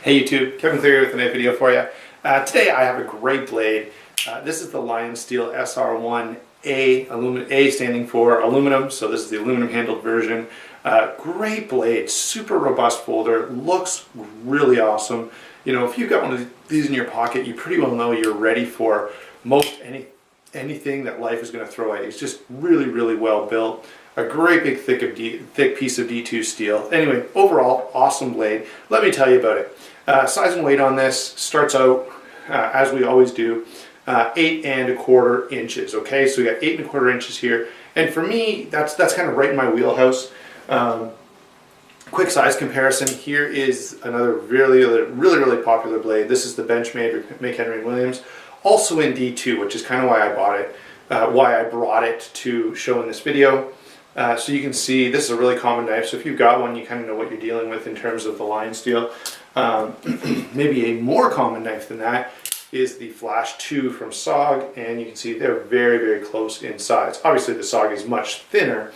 Hey YouTube, Kevin Cleary with another video for you. Today I have a great blade. This is the Lionsteel SR1A, A standing for aluminum, so this is the aluminum handled version. Great blade, super robust folder, looks really awesome. You know, if you've got one of these in your pocket, you pretty well know you're ready for most anything that life is going to throw at you. It's just really well built. A great big thick piece of D2 steel. Anyway, overall, awesome blade. Let me tell you about it. Size and weight on this starts out, as we always do, 8¼ inches. Okay, so we got 8¼ inches here, and for me, that's kind of right in my wheelhouse. Quick size comparison. Here is another really popular blade. This is the Benchmade McHenry & Williams, also in D2, which is kind of why I bought it, why I brought it to show in this video. So you can see this is a really common knife, so if you've got one, you kind of know what you're dealing with in terms of the Lionsteel. Maybe a more common knife than that is the Flash 2 from SOG, and you can see they're very close in size. Obviously the SOG is much thinner.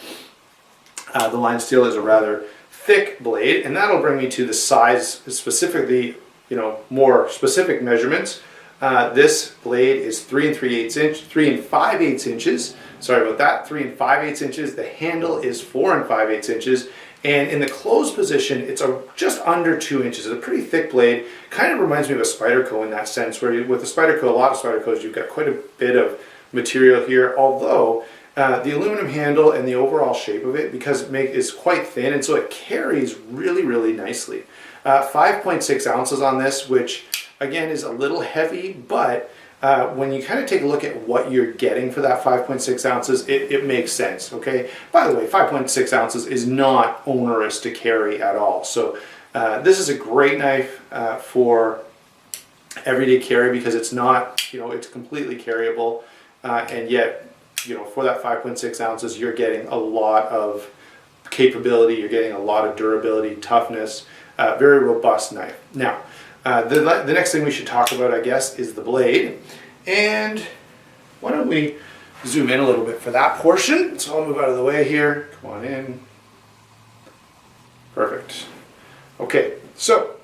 The Lionsteel is a rather thick blade, and that'll bring me to the size, specifically, you know, more specific measurements. This blade is 3 5/8 inches. Sorry about that, 3 5/8 inches. The handle is 4 5/8 inches. And in the closed position, it's just under 2 inches. It's a pretty thick blade. Kind of reminds me of a Spyderco in that sense, where with the Spyderco, a lot of Spydercos, you've got quite a bit of material here, although the aluminum handle and the overall shape of it, because is quite thin, and so it carries really nicely. 5.6 ounces on this, which again is a little heavy, but when you kind of take a look at what you're getting for that 5.6 ounces, it makes sense, okay? By the way, 5.6 ounces is not onerous to carry at all. So this is a great knife for everyday carry, because it's not, you know, it's completely carryable, and yet, you know, for that 5.6 ounces, you're getting a lot of capability, you're getting a lot of durability, toughness, very robust knife. Now, the next thing we should talk about, I guess, is the blade. And why don't we zoom in a little bit for that portion. So I'll move out of the way here. Come on in. Perfect. Okay, so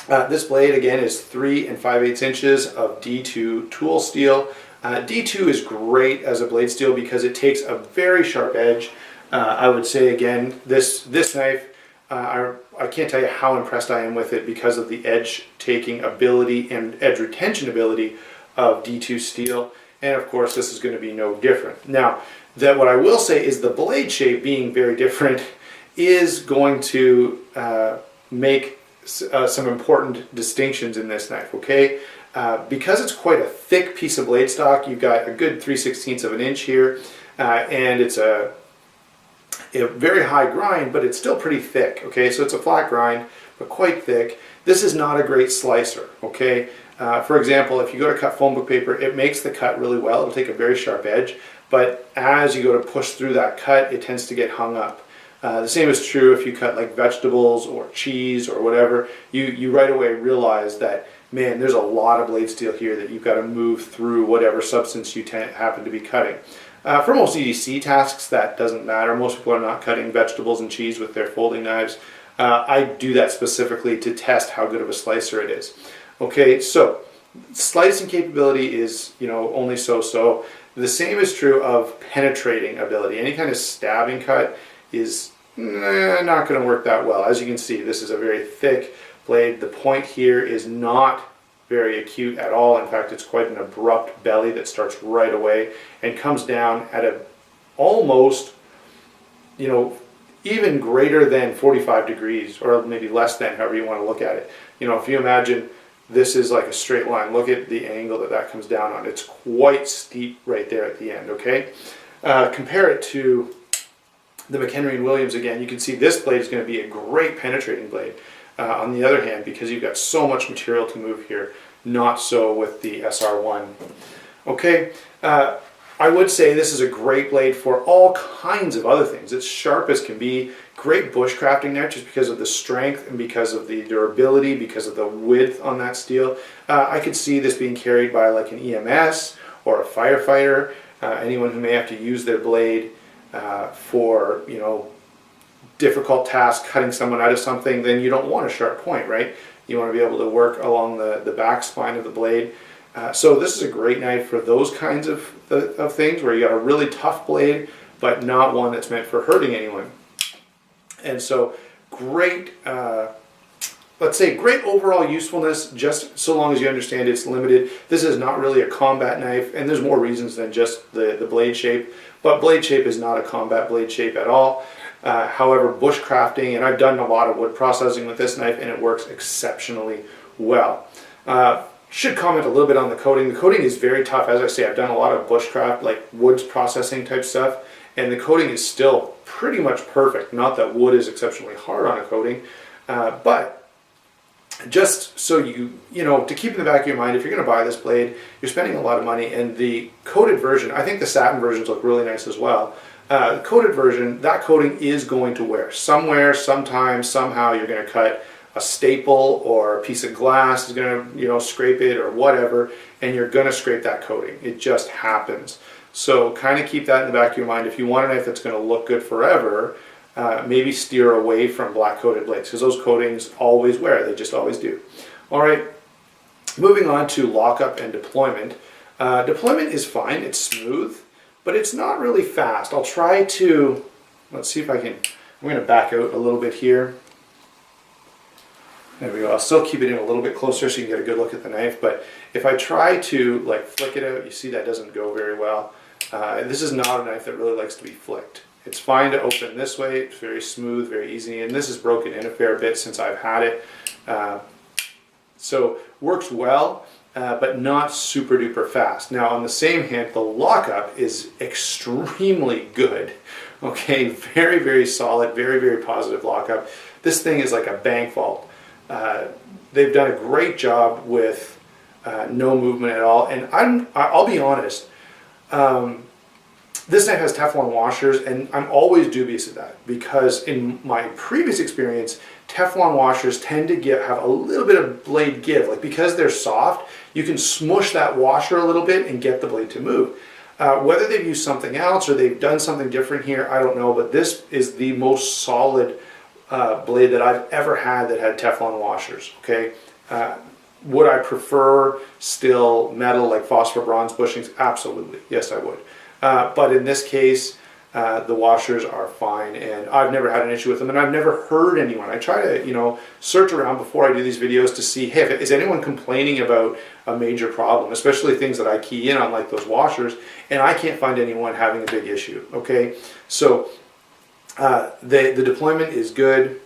this blade, again, is 3 5/8 inches of D2 tool steel. D2 is great as a blade steel because it takes a very sharp edge. I would say, again, this knife, I can't tell you how impressed I am with it because of the edge taking ability and edge retention ability of D2 steel, and of course this is going to be no different. Now, what I will say is the blade shape being very different is going to make some important distinctions in this knife, okay? Because it's quite a thick piece of blade stock, you've got a good 3/16 of an inch here, and it's a very high grind, but it's still pretty thick, okay? So it's a flat grind, but quite thick. This is not a great slicer, okay? For example, if you go to cut phone book paper, it makes the cut really well. It'll take a very sharp edge, but as you go to push through that cut, it tends to get hung up. The same is true if you cut like vegetables or cheese or whatever. You right away realize that, man, there's a lot of blade steel here that you've got to move through whatever substance you happen to be cutting. For most EDC tasks, that doesn't matter. Most people are not cutting vegetables and cheese with their folding knives. I do that specifically to test how good of a slicer it is. Okay, so slicing capability is, you know, only so-so. The same is true of penetrating ability. Any kind of stabbing cut is not going to work that well. As you can see, this is a very thick blade. The point here is not very acute at all. In fact, it's quite an abrupt belly that starts right away and comes down at a almost, you know, even greater than 45 degrees, or maybe less than, however you want to look at it. You know, if you imagine this is like a straight line, look at the angle that comes down on. It's quite steep right there at the end, okay? Compare it to the McHenry & Williams again. You can see this blade is going to be a great penetrating blade. On the other hand, because you've got so much material to move here, not so with the SR1. Okay, I would say this is a great blade for all kinds of other things. It's sharp as can be, great bushcrafting there just because of the strength and because of the durability, because of the width on that steel. I could see this being carried by like an EMS or a firefighter, anyone who may have to use their blade for, you know, difficult task, cutting someone out of something. Then you don't want a sharp point, right? You want to be able to work along the back spine of the blade. So this is a great knife for those kinds of things where you got a really tough blade, but not one that's meant for hurting anyone. And so great, let's say great overall usefulness, just so long as you understand it's limited. This is not really a combat knife, and there's more reasons than just the blade shape, but blade shape is not a combat blade shape at all. However, bushcrafting, and I've done a lot of wood processing with this knife, and it works exceptionally well. Should comment a little bit on the coating. The coating is very tough. As I say, I've done a lot of bushcraft, like woods processing type stuff, and the coating is still pretty much perfect. Not that wood is exceptionally hard on a coating, but just so you know, to keep in the back of your mind, if you're going to buy this blade, you're spending a lot of money, and the coated version, I think the satin versions look really nice as well. The coated version, that coating is going to wear. Somewhere, sometime, somehow you're going to cut a staple or a piece of glass is going to, you know, scrape it or whatever, and you're going to scrape that coating. It just happens. So kind of keep that in the back of your mind. If you want a knife that's going to look good forever, maybe steer away from black coated blades, because those coatings always wear. They just always do. All right, moving on to lockup and deployment. Deployment is fine. It's smooth, but it's not really fast. I'll try to, let's see if I can, I'm going to back out a little bit here. There we go. I'll still keep it in a little bit closer so you can get a good look at the knife, but if I try to like flick it out, you see that doesn't go very well. This is not a knife that really likes to be flicked. It's fine to open this way. It's very smooth, very easy, and this is broken in a fair bit since I've had it. So works well, but not super duper fast. Now on the same hand, the lockup is extremely good. Okay, very, very solid, very, very positive lockup. This thing is like a bank vault. They've done a great job with no movement at all, and I'll be honest, this knife has Teflon washers, and I'm always dubious of that, because in my previous experience, Teflon washers tend to have a little bit of blade give. Like, because they're soft, you can smush that washer a little bit and get the blade to move. Whether they've used something else or they've done something different here, I don't know, but this is the most solid blade that I've ever had that had Teflon washers. Okay, would I prefer still metal like phosphor bronze bushings? Absolutely, yes I would. But in this case, the washers are fine, and I've never had an issue with them, and I've never heard anyone. I try to, you know, search around before I do these videos to see, hey, is anyone complaining about a major problem, especially things that I key in on, like those washers, and I can't find anyone having a big issue. Okay, so the deployment is good,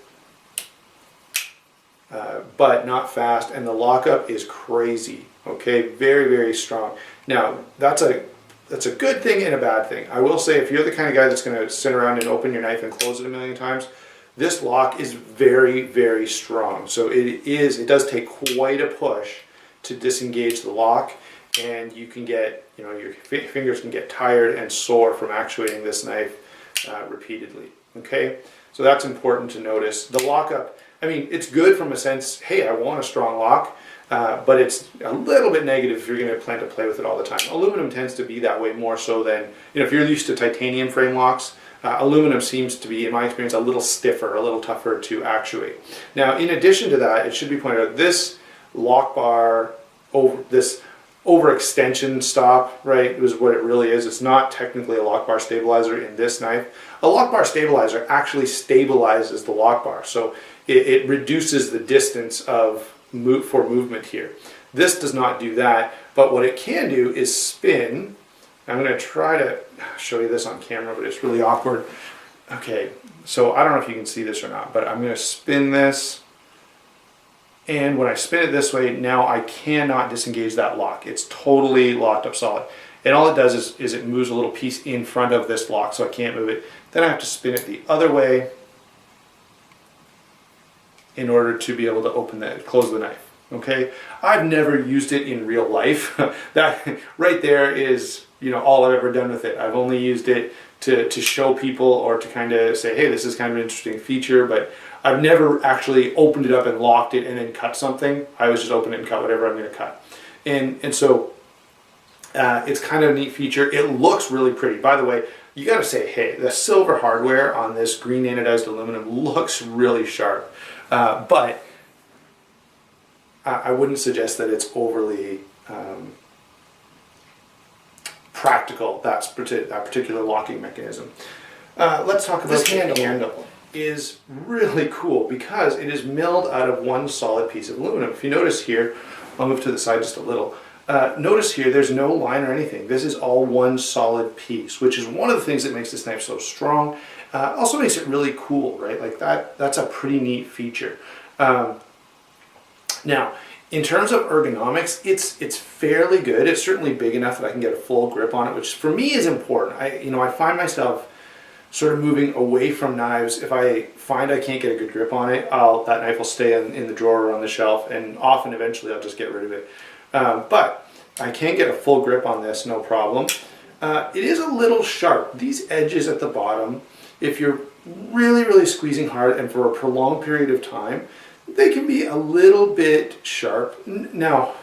but not fast, and the lockup is crazy. Okay, very, very strong. Now that's a good thing and a bad thing. I will say, if you're the kind of guy that's going to sit around and open your knife and close it a million times, this lock is very, very strong. So it does take quite a push to disengage the lock, and you can get, you know, your fingers can get tired and sore from actuating this knife repeatedly. Okay, so that's important to notice. The lockup, I mean, it's good from a sense, hey, I want a strong lock, but it's a little bit negative if you're going to plan to play with it all the time. Aluminum tends to be that way more so than, you know, if you're used to titanium frame locks, aluminum seems to be, in my experience, a little stiffer, a little tougher to actuate. Now, in addition to that, it should be pointed out, this lock bar, this overextension stop, right, is what it really is. It's not technically a lock bar stabilizer in this knife. A lock bar stabilizer actually stabilizes the lock bar, so it reduces the distance for movement here. This does not do that, but what it can do is spin. I'm going to try to show you this on camera, but it's really awkward. Okay, so I don't know if you can see this or not, but I'm going to spin this, and when I spin it this way, now I cannot disengage that lock. It's totally locked up solid. And all it does is it moves a little piece in front of this lock, so I can't move it. Then I have to spin it the other way in order to be able to close the knife. Okay, I've never used it in real life. That right there is, you know, all I've ever done with it. I've only used it to show people, or to kind of say, hey, this is kind of an interesting feature, but I've never actually opened it up and locked it and then cut something. I always just open it and cut whatever I'm going to cut. And so it's kind of a neat feature. It looks really pretty. By the way, you got to say, hey, the silver hardware on this green anodized aluminum looks really sharp. But I wouldn't suggest that it's overly practical, that particular locking mechanism. Let's talk about This the handle. handle. Is really cool because it is milled out of one solid piece of aluminum. If you notice here, I'll move to the side just a little. Notice here there's no line or anything. This is all one solid piece, which is one of the things that makes this knife so strong. Also makes it really cool, right? Like that's a pretty neat feature. Now, in terms of ergonomics, it's fairly good. It's certainly big enough that I can get a full grip on it, which for me is important. I find myself sort of moving away from knives. If I find I can't get a good grip on it, that knife will stay in the drawer or on the shelf, and often eventually I'll just get rid of it. But I can get a full grip on this, no problem. It is a little sharp. These edges at the bottom, if you're really, really squeezing hard and for a prolonged period of time, they can be a little bit sharp. Now,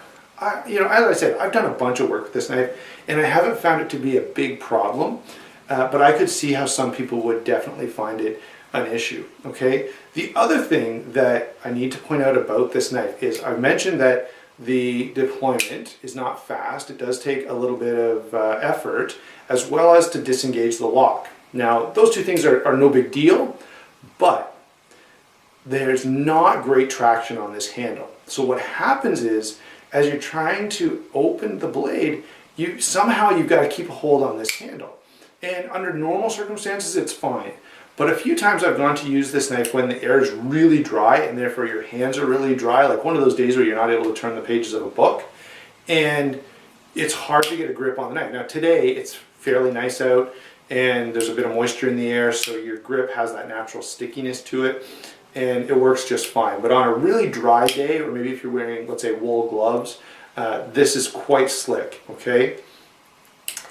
as I said, I've done a bunch of work with this knife, and I haven't found it to be a big problem. But I could see how some people would definitely find it an issue, okay? The other thing that I need to point out about this knife is I've mentioned that the deployment is not fast. It does take a little bit of effort, as well as to disengage the lock. Now, those two things are no big deal, but there's not great traction on this handle. So what happens is, as you're trying to open the blade, you've got to keep a hold on this handle. And under normal circumstances, it's fine. But a few times I've gone to use this knife when the air is really dry and therefore your hands are really dry, like one of those days where you're not able to turn the pages of a book, and it's hard to get a grip on the knife. Now today, it's fairly nice out and there's a bit of moisture in the air, so your grip has that natural stickiness to it, and it works just fine. But on a really dry day, or maybe if you're wearing, let's say, wool gloves, this is quite slick, okay?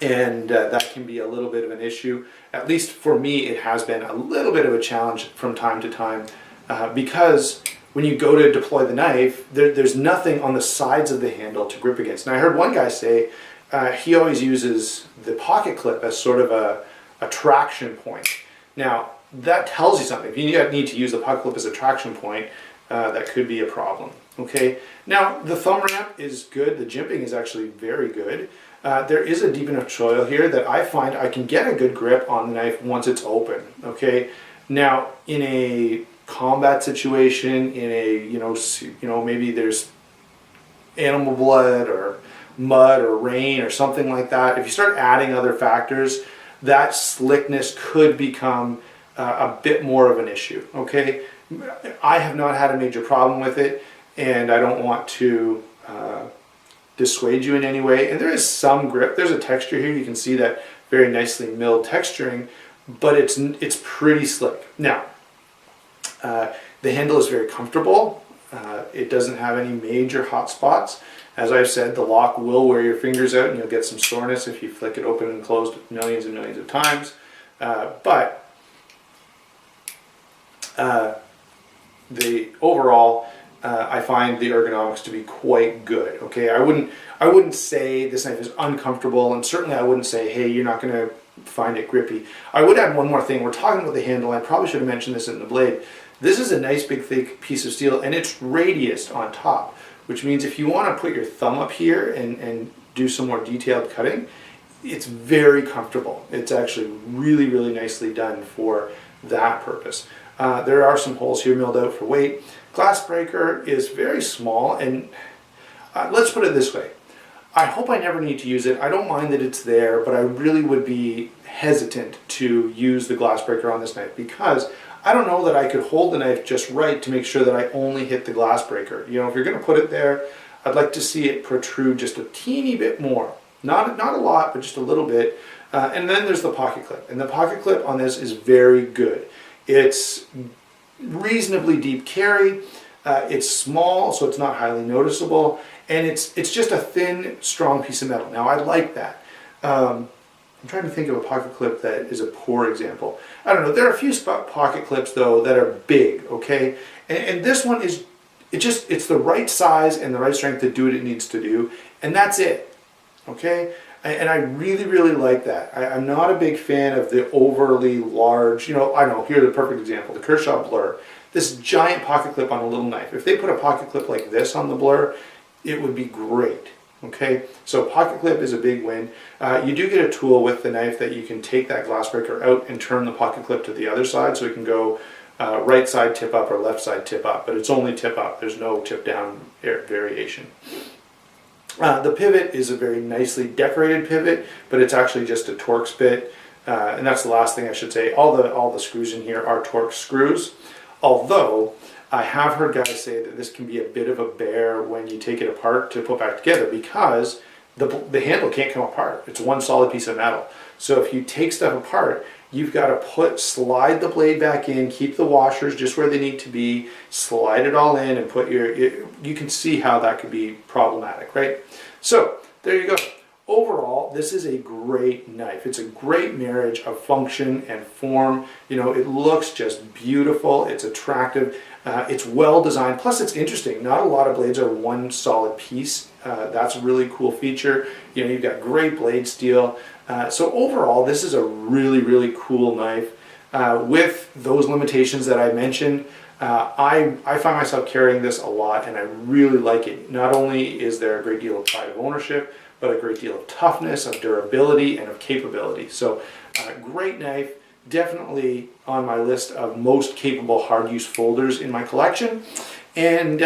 And that can be a little bit of an issue. At least for me, it has been a little bit of a challenge from time to time because when you go to deploy the knife, there's nothing on the sides of the handle to grip against. And I heard one guy say he always uses the pocket clip as sort of a traction point. Now, that tells you something. If you need to use the pocket clip as a traction point, that could be a problem. Okay. Now, the thumb ramp is good. The jimping is actually very good. There is a deep enough choil here that I find I can get a good grip on the knife once it's open, okay? Now, in a combat situation, in a, maybe there's animal blood or mud or rain or something like that, if you start adding other factors, that slickness could become a bit more of an issue, okay? I have not had a major problem with it, and I don't want to dissuade you in any way. And there is some grip. There's a texture here. You can see that very nicely milled texturing, but it's pretty slick. Now, the handle is very comfortable. It doesn't have any major hot spots. As I've said, the lock will wear your fingers out and you'll get some soreness if you flick it open and closed millions and millions of times. But the overall, I find the ergonomics to be quite good. Okay, I wouldn't say this knife is uncomfortable, and certainly I wouldn't say, hey, you're not going to find it grippy. I would add one more thing. We're talking about the handle. I probably should have mentioned this in the blade. This is a nice big thick piece of steel, and it's radiused on top, which means if you want to put your thumb up here and do some more detailed cutting, it's very comfortable. It's actually really, really nicely done for that purpose. There are some holes here milled out for weight. Glass breaker is very small, and let's put it this way. I hope I never need to use it. I don't mind that it's there, but I really would be hesitant to use the glass breaker on this knife because I don't know that I could hold the knife just right to make sure that I only hit the glass breaker. You know, if you're going to put it there, I'd like to see it protrude just a teeny bit more. Not a lot, but just a little bit. And then there's the pocket clip. And the pocket clip on this is very good. It's reasonably deep carry. It's small, so it's not highly noticeable. And it's just a thin, strong piece of metal. Now, I like that. I'm trying to think of a pocket clip that is a poor example. I don't know. There are a few pocket clips, though, that are big, okay? And this one is, it's the right size and the right strength to do what it needs to do. And that's it, okay? And I really, really like that. I'm not a big fan of the overly large, I know, here's a perfect example, the Kershaw Blur. this giant pocket clip on a little knife. If they put a pocket clip like this on the blur, it would be great. Okay, so pocket clip is a big win. You do get a tool with the knife that you can take that glass breaker out and turn the pocket clip to the other side, so it can go right side tip up or left side tip up, but it's only tip up. There's no tip down variation. The pivot is a very nicely decorated pivot, but it's actually just a Torx bit, and that's the last thing I should say. All the screws in here are Torx screws, although I have heard guys say that this can be a bit of a bear when you take it apart to put back together, because the handle can't come apart. It's one solid piece of metal. So if you take stuff apart, you've got to slide the blade back in, keep the washers just where they need to be, slide it all in, and put you can see how that could be problematic, right? So there you go. Overall, this is a great knife. It's a great marriage of function and form. You know, it looks just beautiful. It's attractive. It's well designed. Plus, it's interesting. Not a lot of blades are one solid piece. That's a really cool feature. You know, you've got great blade steel. So overall, this is a really, really cool knife. With those limitations that I mentioned, I find myself carrying this a lot, and I really like it. Not only is there a great deal of pride of ownership, but a great deal of toughness, of durability, and of capability. So great knife, definitely on my list of most capable hard use folders in my collection. And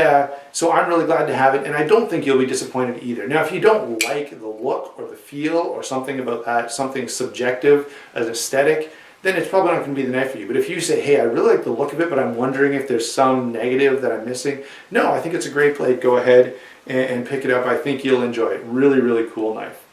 so I'm really glad to have it, and I don't think you'll be disappointed either. Now, if you don't like the look or the feel or something about that, something subjective, an aesthetic, then it's probably not going to be the knife for you. But if you say, hey, I really like the look of it, but I'm wondering if there's some negative that I'm missing, no, I think it's a great blade. Go ahead and pick it up. I think you'll enjoy it. Really, really cool knife.